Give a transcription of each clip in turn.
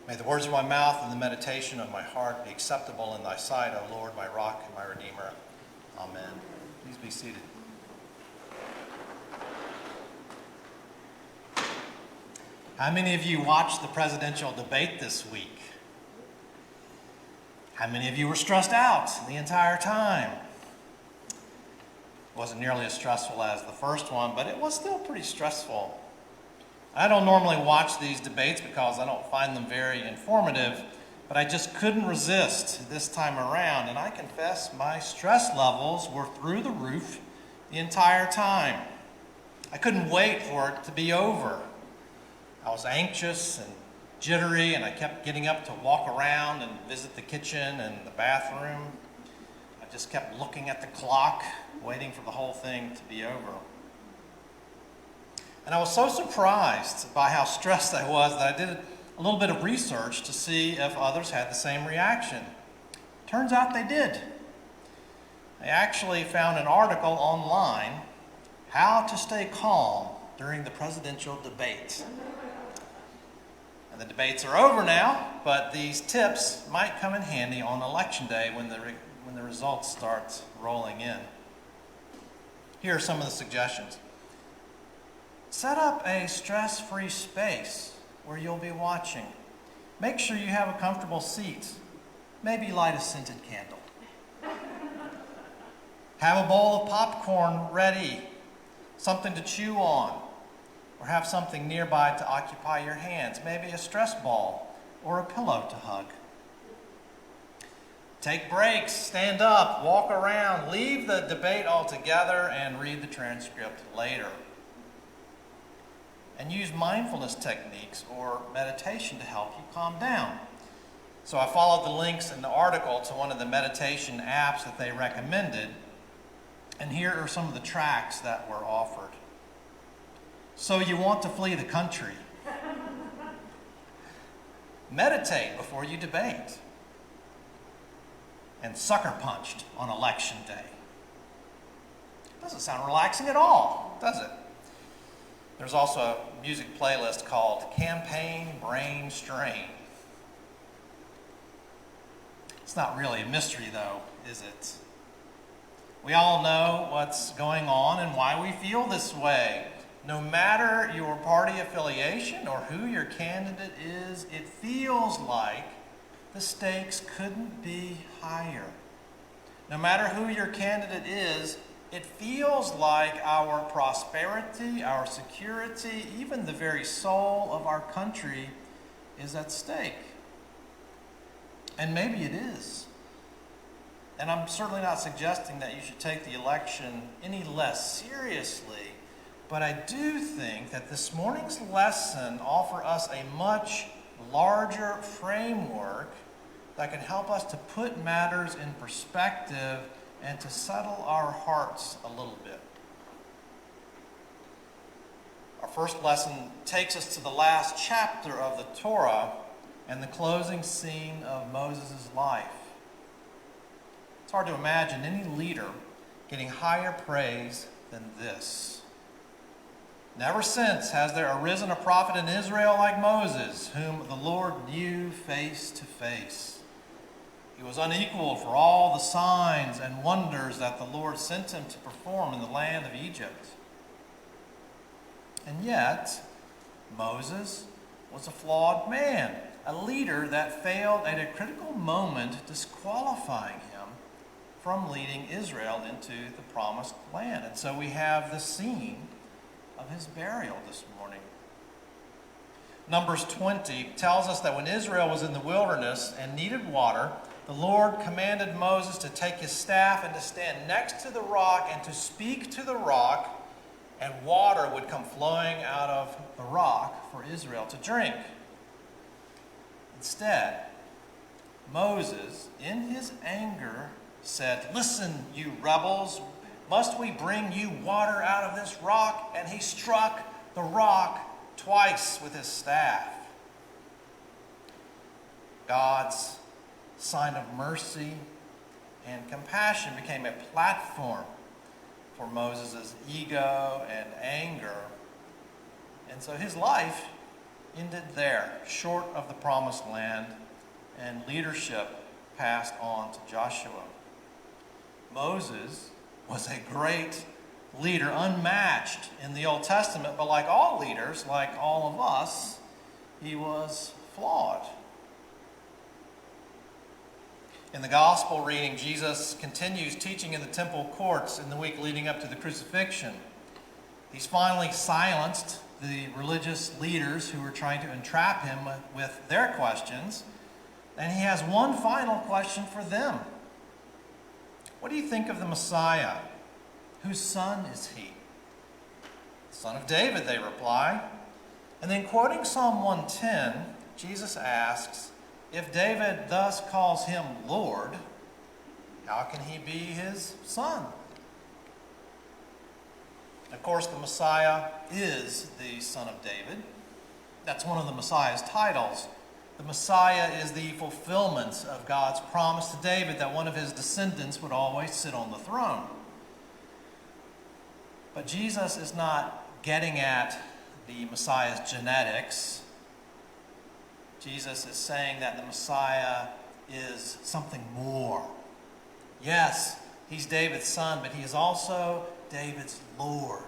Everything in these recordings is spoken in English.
May the words of my mouth and the meditation of my heart be acceptable in thy sight, O Lord, my rock and my redeemer. Amen. Please be seated. How many of you watched the presidential debate this week? How many of you were stressed out the entire time? It wasn't nearly as stressful as the first one, but it was still pretty stressful. I don't normally watch these debates because I don't find them very informative, but I just couldn't resist this time around, and I confess my stress levels were through the roof the entire time. I couldn't wait for it to be over. I was anxious and jittery, and I kept getting up to walk around and visit the kitchen and the bathroom. I just kept looking at the clock, waiting for the whole thing to be over. And I was so surprised by how stressed I was that I did a little bit of research to see if others had the same reaction. Turns out they did. I actually found an article online, How to Stay Calm During the Presidential Debate. And the debates are over now, but these tips might come in handy on Election Day when the results start rolling in. Here are some of the suggestions. Set up a stress-free space where you'll be watching. Make sure you have a comfortable seat. Maybe light a scented candle. Have a bowl of popcorn ready, something to chew on, or have something nearby to occupy your hands, maybe a stress ball or a pillow to hug. Take breaks, stand up, walk around, leave the debate altogether, and read the transcript later. And use mindfulness techniques or meditation to help you calm down. So I followed the links in the article to one of the meditation apps that they recommended, and here are some of the tracks that were offered. So you want to flee the country? Meditate before you debate. And sucker punched on Election Day. Doesn't sound relaxing at all, does it? There's also a music playlist called Campaign Brain Strain. It's not really a mystery though, is it? We all know what's going on and why we feel this way. No matter your party affiliation or who your candidate is, it feels like the stakes couldn't be higher. No matter who your candidate is, it feels like our prosperity, our security, even the very soul of our country is at stake. And maybe it is. And I'm certainly not suggesting that you should take the election any less seriously, but I do think that this morning's lesson offers us a much larger framework that can help us to put matters in perspective and to settle our hearts a little bit. Our first lesson takes us to the last chapter of the Torah and the closing scene of Moses' life. It's hard to imagine any leader getting higher praise than this. Never since has there arisen a prophet in Israel like Moses, whom the Lord knew face to face. He was unequaled for all the signs and wonders that the Lord sent him to perform in the land of Egypt. And yet, Moses was a flawed man, a leader that failed at a critical moment, disqualifying him from leading Israel into the promised land. And so we have the scene of his burial this morning. Numbers 20 tells us that when Israel was in the wilderness and needed water, the Lord commanded Moses to take his staff and to stand next to the rock and to speak to the rock, and water would come flowing out of the rock for Israel to drink. Instead, Moses, in his anger, said, "Listen, you rebels, must we bring you water out of this rock?" And he struck the rock twice with his staff. God's sign of mercy and compassion became a platform for Moses' ego and anger. And so his life ended there, short of the promised land, and leadership passed on to Joshua. Moses was a great leader, unmatched in the Old Testament, but like all leaders, like all of us, he was flawed. In the gospel reading, Jesus continues teaching in the temple courts in the week leading up to the crucifixion. He's finally silenced the religious leaders who were trying to entrap him with their questions, and he has one final question for them. What do you think of the Messiah? Whose son is he? Son of David, they reply. And then quoting Psalm 110, Jesus asks, if David thus calls him Lord, how can he be his son? Of course, the Messiah is the Son of David. That's one of the Messiah's titles. The Messiah is the fulfillment of God's promise to David that one of his descendants would always sit on the throne. But Jesus is not getting at the Messiah's genetics. Jesus is saying that the Messiah is something more. Yes, he's David's son, but he is also David's Lord.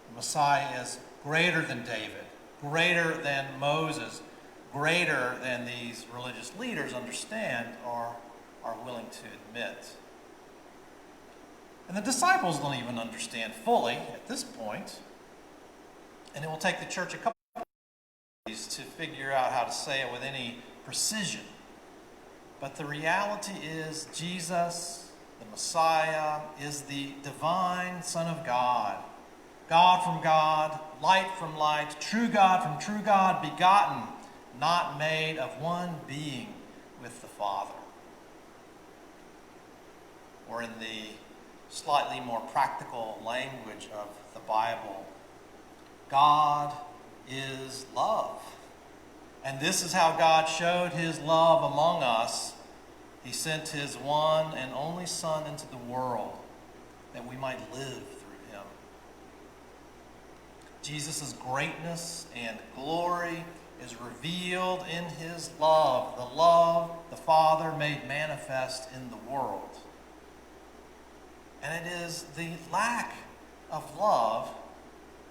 The Messiah is greater than David, greater than Moses, greater than these religious leaders understand or are willing to admit. And the disciples don't even understand fully at this point. And it will take the church a couple of days to figure out how to say it with any precision. But the reality is Jesus, the Messiah, is the divine Son of God. God from God, light from light, true God from true God, begotten, not made, of one being with the Father. Or in the slightly more practical language of the Bible, God is love. And this is how God showed his love among us. He sent his one and only Son into the world that we might live through him. Jesus' greatness and glory is revealed in his love, the love the Father made manifest in the world. And it is the lack of love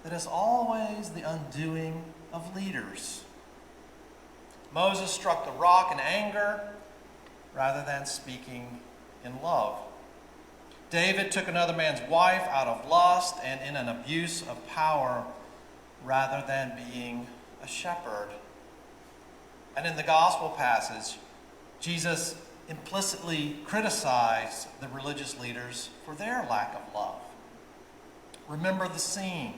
that is always the undoing of leaders. Moses struck the rock in anger rather than speaking in love. David took another man's wife out of lust and in an abuse of power rather than being a shepherd. And in the gospel passage, Jesus implicitly criticized the religious leaders for their lack of love. Remember the scene.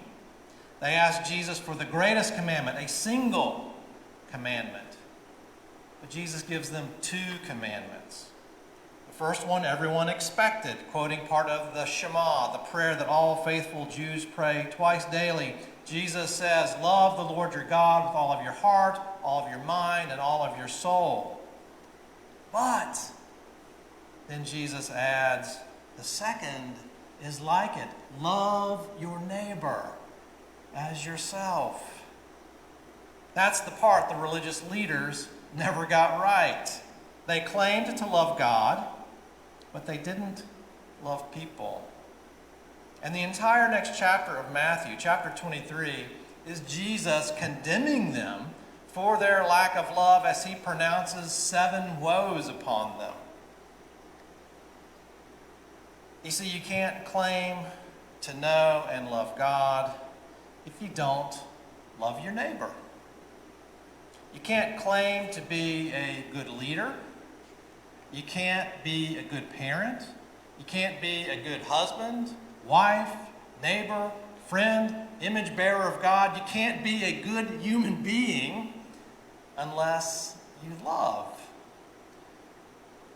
They asked Jesus for the greatest commandment, a single commandment. But Jesus gives them two commandments. The first one everyone expected, quoting part of the Shema, the prayer that all faithful Jews pray twice daily. Jesus says, love the Lord your God with all of your heart, all of your mind, and all of your soul. But then Jesus adds, the second is like it. Love your neighbor as yourself. That's the part the religious leaders never got right. They claimed to love God, but they didn't love people. And the entire next chapter of Matthew, chapter 23, is Jesus condemning them for their lack of love as he pronounces 7 woes upon them. You see, you can't claim to know and love God if you don't love your neighbor. You can't claim to be a good leader. You can't be a good parent. You can't be a good husband, wife, neighbor, friend, image bearer of God. You can't be a good human being unless you love.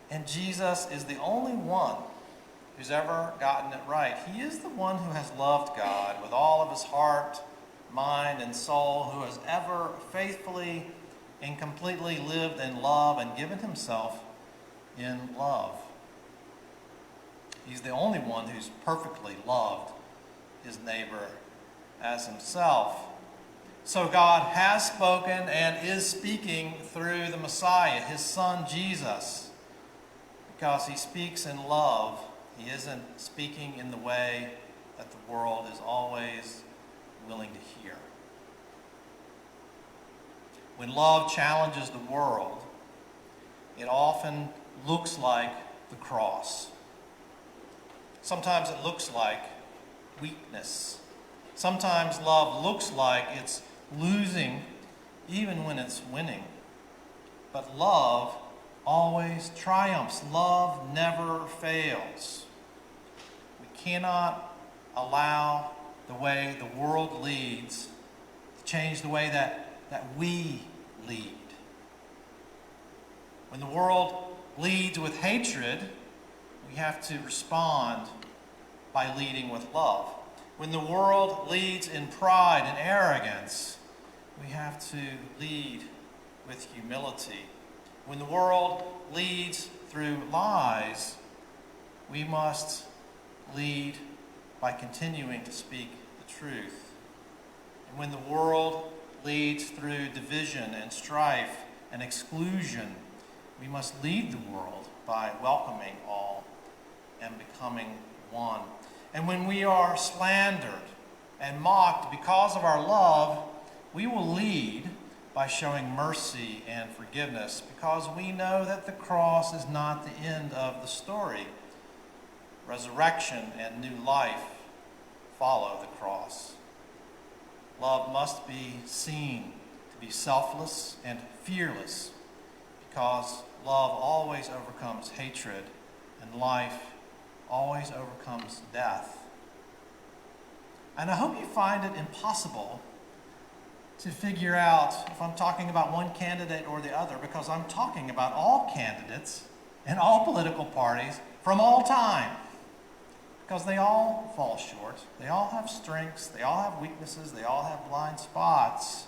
And Jesus is the only one who's ever gotten it right. He is the one who has loved God with all of his heart, mind, and soul, who has ever faithfully and completely lived in love and given himself in love. He's the only one who's perfectly loved his neighbor as himself. So God has spoken and is speaking through the Messiah, his Son Jesus. Because he speaks in love, he isn't speaking in the way that the world is always willing to hear. When love challenges the world, it often looks like the cross. Sometimes it looks like weakness. Sometimes love looks like it's losing even when it's winning. But love always triumphs. Love never fails. We cannot allow the way the world leads to change the way that we lead. When the world leads with hatred, we have to respond by leading with love. When the world leads in pride and arrogance, we have to lead with humility. When the world leads through lies, we must lead by continuing to speak the truth. And when the world leads through division and strife and exclusion, we must lead the world by welcoming all and becoming one. And when we are slandered and mocked because of our love, we will lead by showing mercy and forgiveness, because we know that the cross is not the end of the story. Resurrection and new life follow the cross. Love must be seen to be selfless and fearless, because love always overcomes hatred and life always overcomes death. And I hope you find it impossible to figure out if I'm talking about one candidate or the other, because I'm talking about all candidates and all political parties from all time. Because they all fall short. They all have strengths. They all have weaknesses. They all have blind spots.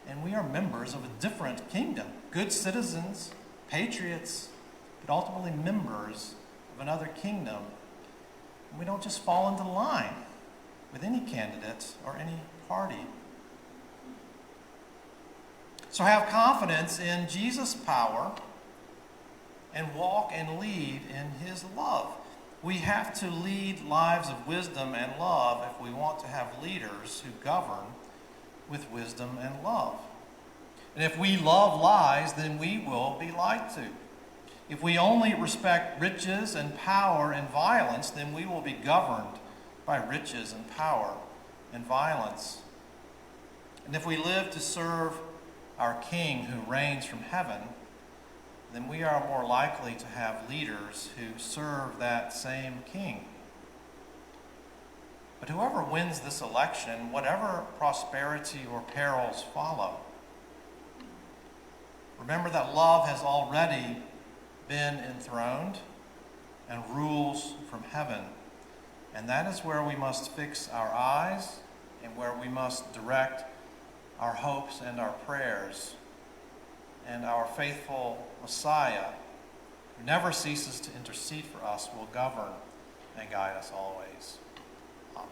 And we are members of a different kingdom. Good citizens, patriots, but ultimately members of another kingdom. And we don't just fall into line with any candidate or any party. So have confidence in Jesus' power and walk and lead in his love. We have to lead lives of wisdom and love if we want to have leaders who govern with wisdom and love. And if we love lies, then we will be lied to. If we only respect riches and power and violence, then we will be governed by riches and power and violence. And if we live to serve our King who reigns from heaven, then we are more likely to have leaders who serve that same King. But whoever wins this election, whatever prosperity or perils follow, remember that love has already been enthroned and rules from heaven. And that is where we must fix our eyes and where we must direct our hopes and our prayers. And our faithful Messiah, who never ceases to intercede for us, will govern and guide us always. Amen.